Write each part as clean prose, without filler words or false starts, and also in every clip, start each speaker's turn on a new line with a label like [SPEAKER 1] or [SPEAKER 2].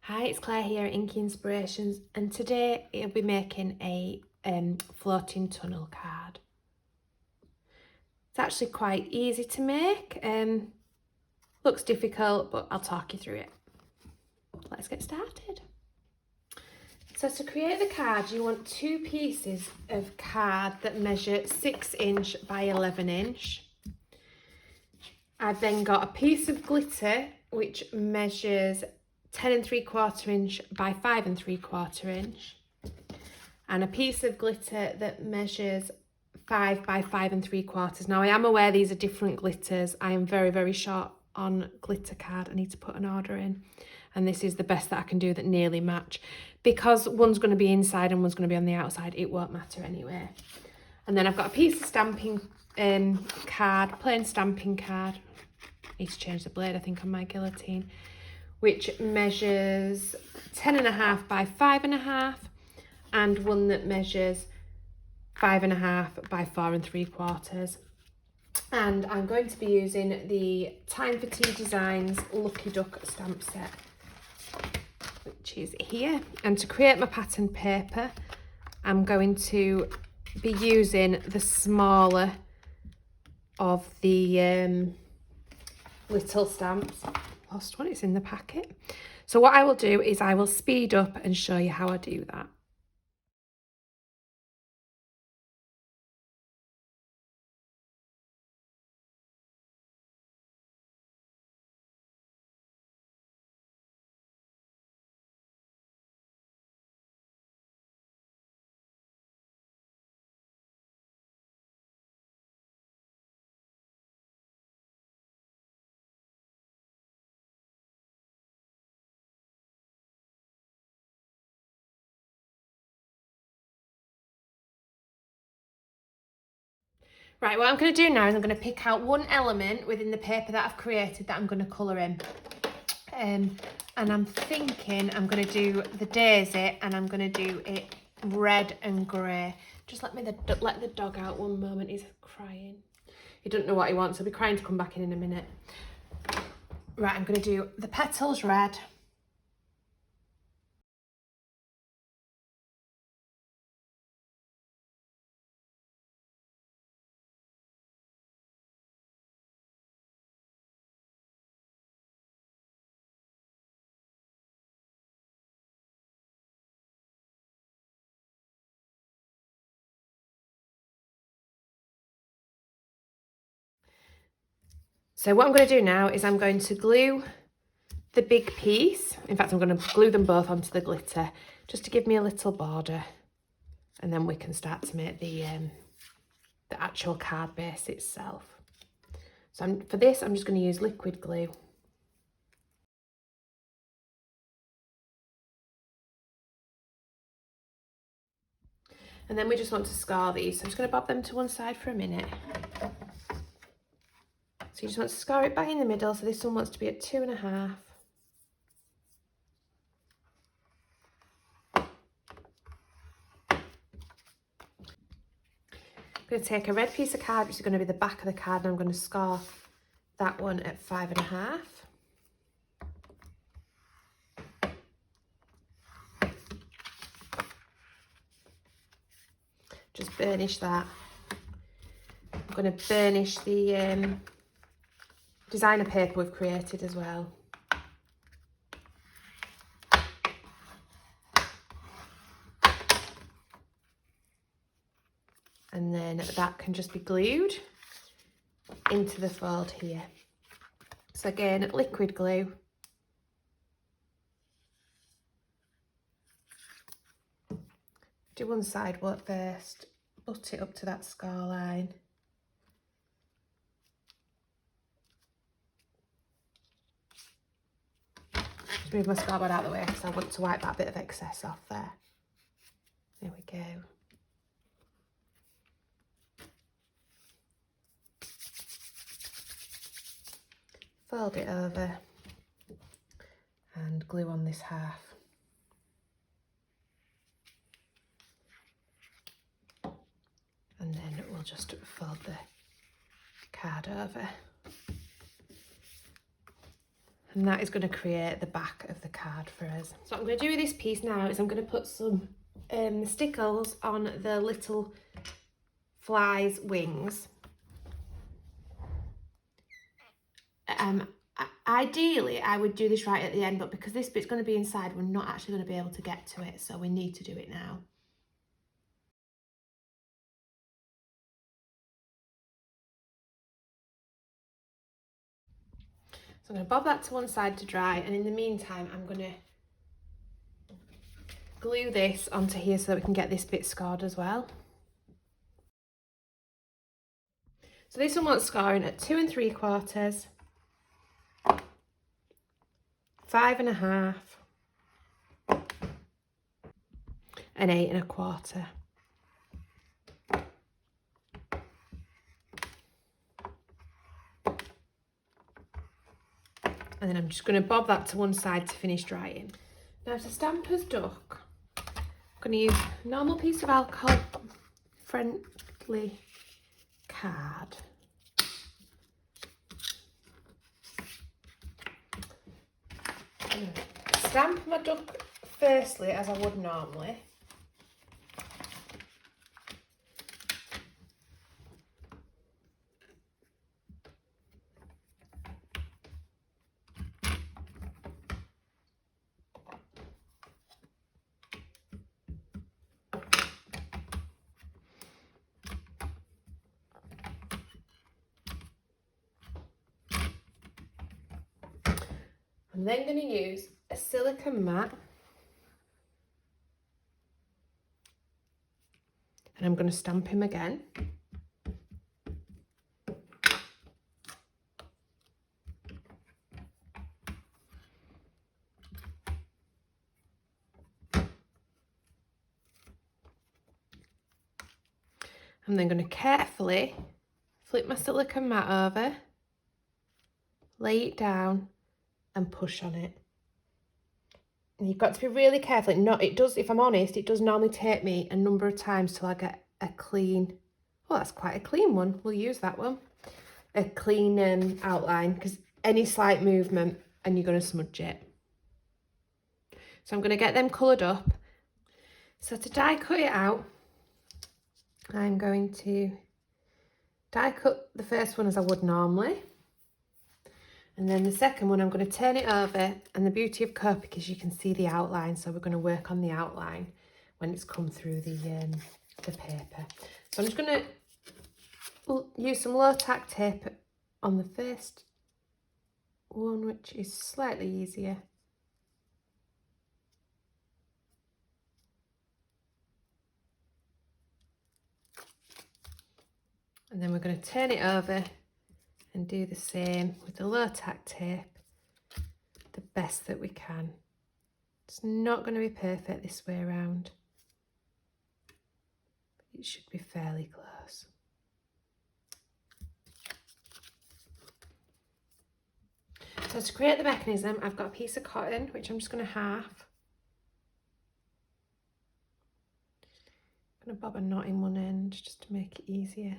[SPEAKER 1] Hi, it's Claire here at Inky Inspirations, and today I'll be making a floating tunnel card. It's actually quite easy to make, looks difficult, but I'll talk you through it. Let's get started. So to create the card, you want two pieces of card that measure 6 inch by 11 inch. I've then got a piece of glitter which measures 10 3/4 inch by 5 3/4 inch, and a piece of glitter that measures 5 by 5 3/4. Now I am aware these are different glitters. I am very short on glitter card. I need to put an order in, and this is the best that I can do that nearly match. Because one's going to be inside and one's going to be on the outside, it won't matter anyway. And then I've got a piece of stamping card, plain stamping card. I need to change the blade, I think, on my guillotine, which measures 10.5 by 5.5, and one that measures 5.5 by 4 3/4. And I'm going to be using the timeforteadesigns Lucky Duck stamp set, which is here. And to create my pattern paper, I'm going to be using the smaller of the little stamps. Lost one, it's in the packet. So what I will do is I will speed up and show you how I do that. Right, what I'm going to do now is I'm going to pick out one element within the paper that I've created that I'm going to colour in. And I'm thinking I'm going to do the daisy, and I'm going to do it red and grey. Just let the dog out one moment, he's crying. He doesn't know what he wants, he'll be crying to come back in a minute. Right, I'm going to do the petals red. So what I'm going to do now is I'm going to glue the big piece. In fact, I'm going to glue them both onto the glitter just to give me a little border, and then we can start to make the actual card base itself. So for this, I'm just going to use liquid glue. And then we just want to score these. So I'm just going to bob them to one side for a minute. So you just want to score it bang in the middle. So this one wants to be at 2.5. I'm going to take a red piece of card, which is going to be the back of the card, and I'm going to score that one at 5.5. Just burnish that. I'm going to burnish the designer paper we've created as well. And then that can just be glued into the fold here. So again, liquid glue. Do one side work first, butt it up to that score line. Just move my scoreboard out of the way because I want to wipe that bit of excess off there. There we go. Fold it over and glue on this half. And then we'll just fold the card over. And that is going to create the back of the card for us. So what I'm going to do with this piece now is I'm going to put some stickles on the little fly's wings. Ideally, I would do this right at the end, but because this bit's going to be inside, we're not actually going to be able to get to it, so we need to do it now. So I'm going to bob that to one side to dry, and in the meantime, I'm going to glue this onto here so that we can get this bit scored as well. So this one wants scoring at 2 3/4, 5 1/2, and 8 1/4. And then I'm just going to bob that to one side to finish drying. Now to Stamper's Duck, I'm going to use a normal piece of alcohol friendly card. I'm going to stamp my duck firstly as I would normally. I'm then going to use a silicone mat, and I'm going to stamp him again. I'm then going to carefully flip my silicone mat over, lay it down and push on it. And you've got to be really careful. If I'm honest, it does normally take me a number of times till I get a clean, oh, that's quite a clean one. We'll use that one. A clean outline, because any slight movement and you're going to smudge it. So I'm going to get them coloured up. So to die cut it out, I'm going to die cut the first one as I would normally. And then the second one, I'm going to turn it over, and the beauty of Copic is you can see the outline, so we're going to work on the outline when it's come through the paper. So I'm just going to use some low tack tape on the first one, which is slightly easier. And then we're going to turn it over and do the same with the low tack tape the best that we can. It's not going to be perfect this way around, but it should be fairly close. So to create the mechanism, I've got a piece of cotton, which I'm just going to half. I'm going to bob a knot in one end just to make it easier.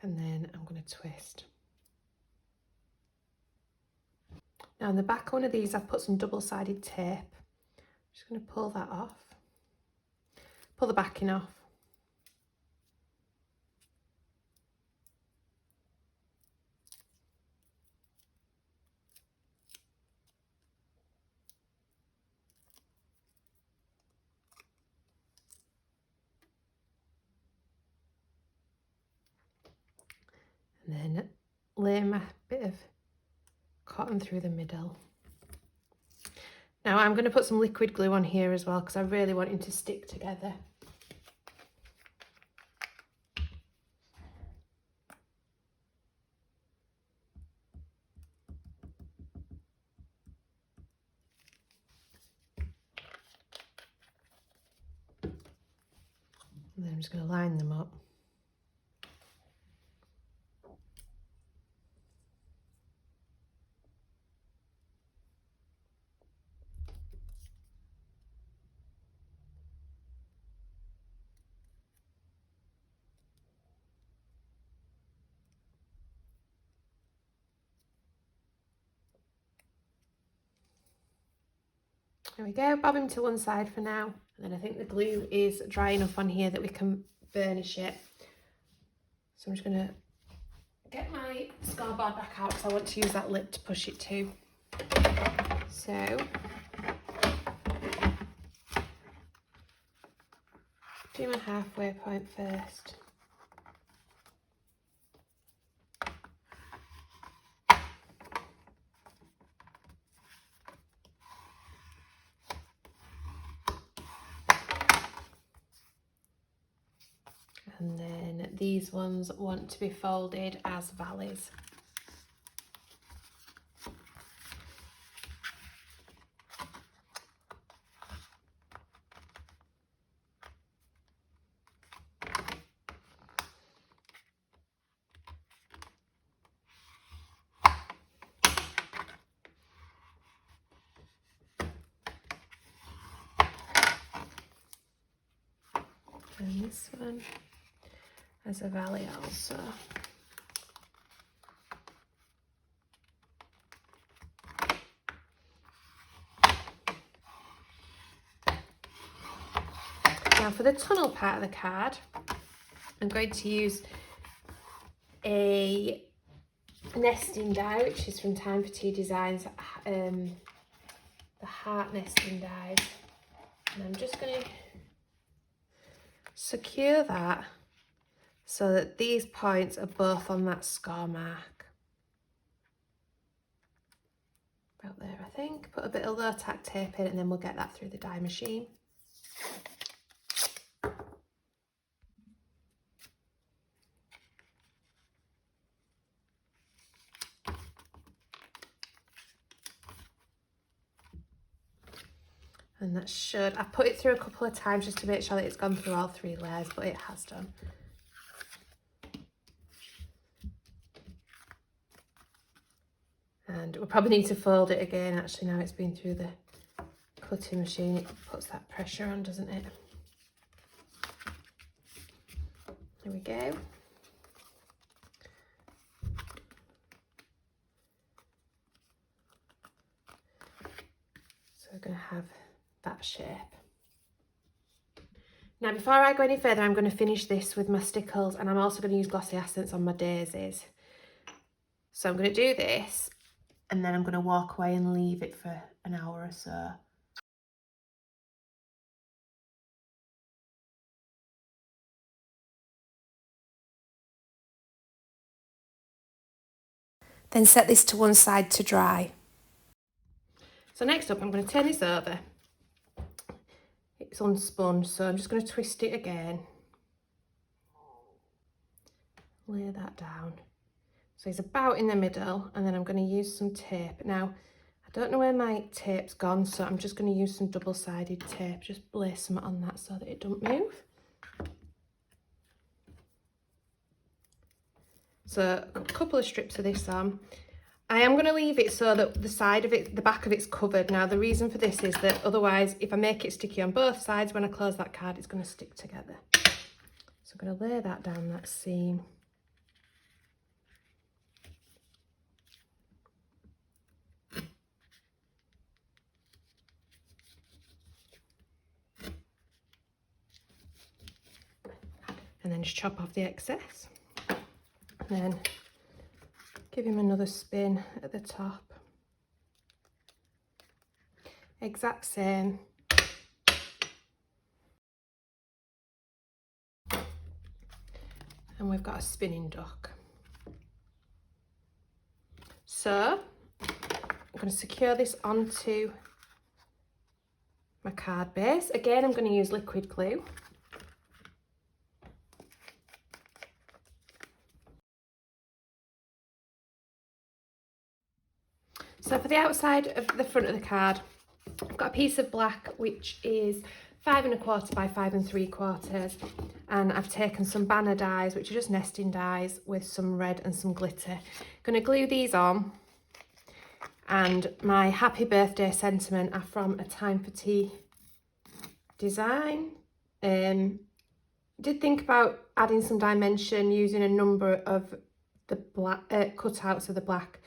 [SPEAKER 1] And then I'm going to twist. Now on the back of one of these, I've put some double-sided tape. I'm just going to pull that off. Pull the backing off. And then lay my bit of cotton through the middle. Now I'm going to put some liquid glue on here as well, because I really want it to stick together. And then I'm just going to line them up. There we go, bob him to one side for now. And then I think the glue is dry enough on here that we can burnish it. So I'm just gonna get my scoreboard back out because I want to use that lip to push it to. So, do my halfway point first. And then these ones want to be folded as valleys. And this one as a valley also. Now for the tunnel part of the card, I'm going to use a nesting die, which is from timeforteadesigns, the heart nesting dies. And I'm just going to secure that so that these points are both on that score mark. About there, I think. Put a bit of low tack tape in and then we'll get that through the die machine. And that should, I put it through a couple of times just to make sure that it's gone through all 3 layers, but it has done. And we'll probably need to fold it again, actually, now it's been through the cutting machine. It puts that pressure on, doesn't it? There we go. So we're going to have that shape. Now before I go any further, I'm going to finish this with my stickles, and I'm also going to use glossy accents on my daisies. So I'm going to do this and then I'm going to walk away and leave it for an hour or so. Then set this to one side to dry. So next up, I'm going to turn this over. It's unspun, so I'm just going to twist it again. Lay that down. So it's about in the middle, and then I'm going to use some tape. Now, I don't know where my tape's gone, so I'm just going to use some double-sided tape. Just lay some on that so that it don't move. So a couple of strips of this on. I am going to leave it so that the side of it, the back of it's covered. Now the reason for this is that otherwise, if I make it sticky on both sides, when I close that card, it's going to stick together. So I'm going to lay that down, that seam. And then just chop off the excess. And then give him another spin at the top. Exact same. And we've got a spinning duck. So I'm going to secure this onto my card base. Again, I'm going to use liquid glue. So for the outside of the front of the card, I've got a piece of black which is 5 1/4 by 5 3/4, and I've taken some banner dies which are just nesting dies with some red and some glitter. I'm going to glue these on, and my happy birthday sentiment are from a Time for Tea design. Did think about adding some dimension using a number of the black cutouts of the black.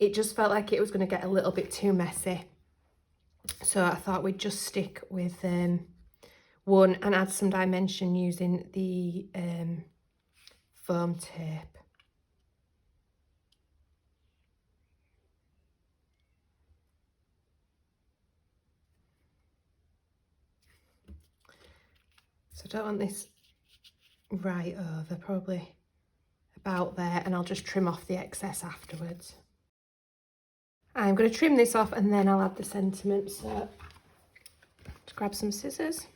[SPEAKER 1] It just felt like it was going to get a little bit too messy. So I thought we'd just stick with one and add some dimension using the foam tape. So I don't want this right over, probably about there, and I'll just trim off the excess afterwards. I'm going to trim this off and then I'll add the sentiment. So just grab some scissors.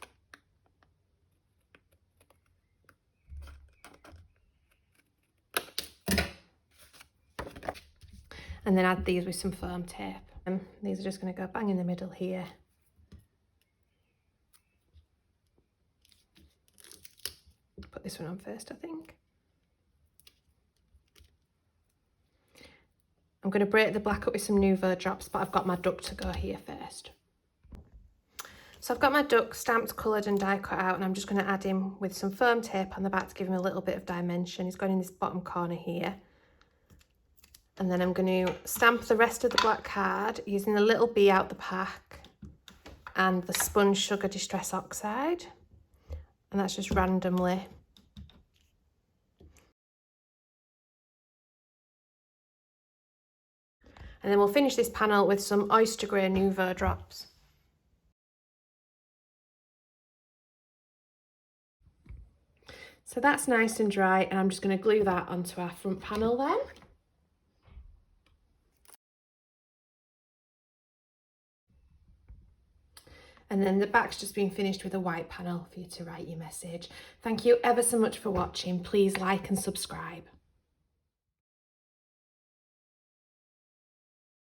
[SPEAKER 1] And then add these with some foam tape. And these are just going to go bang in the middle here. Put this one on first, I think. I'm going to break the black up with some Nouveau drops, but I've got my duck to go here first. So I've got my duck stamped, coloured and die cut out, and I'm just going to add him with some foam tape on the back to give him a little bit of dimension. He's going in this bottom corner here. And then I'm going to stamp the rest of the black card using the little bee out the pack and the sponge sugar distress oxide. And that's just randomly. And then we'll finish this panel with some oyster grey Nouveau drops. So that's nice and dry, and I'm just going to glue that onto our front panel then. And then the back's just been finished with a white panel for you to write your message. Thank you ever so much for watching. Please like and subscribe.